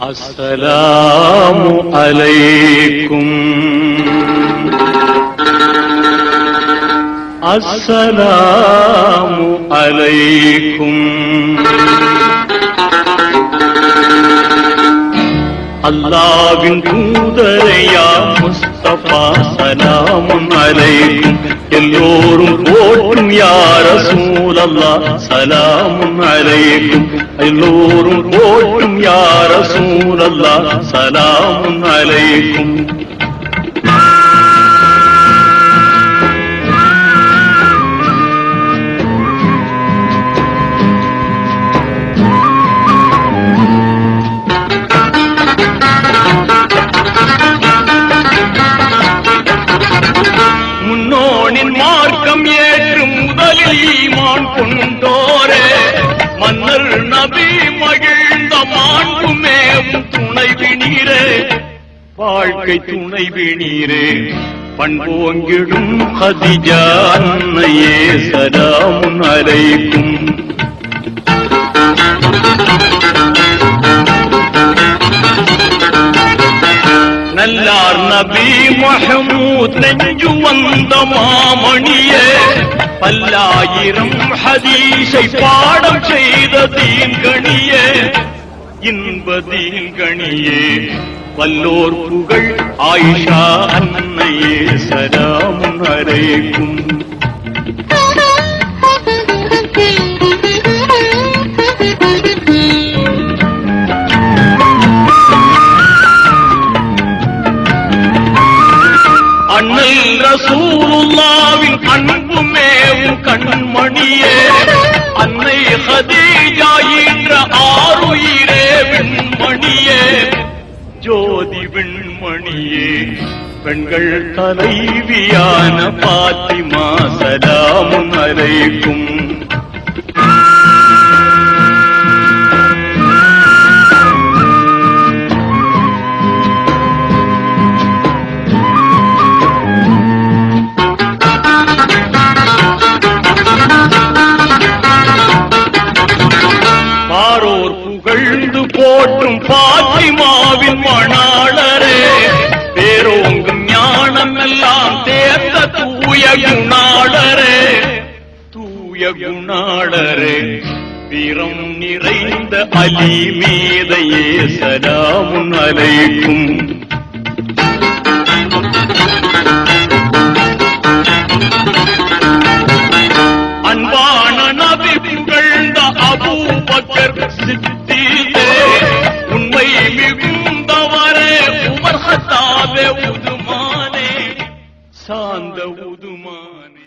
அஸ்ஸலாமு அலைக்கும் அஸ்ஸலாமு அலைக்கும். அல்லாஹ்வின் தூதரையா முஸ்தபா சலாமுன் அலைக்கும். எல்லோரும் போற்றும் யா ரசூலல்லாஹ் சலாமுன் அலைக்கும். எல்லோரும் போற்றும் யா ரசூலல்லாஹ் சலாமுன் அலைக்கும். மார்க்கம் ஏற்று முதலில் ஈமான் கொண்டோரே, மன்னர் நபி மகிழ்ந்த மாண்புமேவும் துணைவினீரே, வாழ்க்கை துணைவினீரே, பண்போங்கிடும் ஹதிஜா அன்னையே சலாமுன் அலைக்கும். நல்லார் நபி மஹமூத் நெஞ்சு வந்த மாமணியே, பல்லாயிரம் ஹதீஸை பாடம் செய்த தீன்கணியே, இன்ப தீன்கணியே, வல்லோர் புகழ் ஆயிஷா அன்னையே சலாமுன் அலைக்கும். அன்னை ரசூலுல்லாஹ்வின் அன்புமேவும் கண்மணியே, அன்னை ஹதீஜா என்ற ஆருயிரே விண்மணியே, ஜோதி விண்மணியே, பெண்கள் தலைவியான பாத்திமா சலாமுன் அலைக்கும். புகழ்ந்து போற்றும் பாத்திமாவின் மணாளரே, பேரோங்கும் ஞானம் எல்லாம் தேர்ந்த தூய குணாளரே, தூய குணாளரே, வீரம் நிறைந்த அலி மீதையே சலாமுன் அலைக்கும். அன்பான நபி புகழ்ந்த அபூபக்கர் சித்தீகே, உண்மை மிகுந்தவரே உமர் ஹத்தாபே உதுமானே, சாந்த உதுமானே.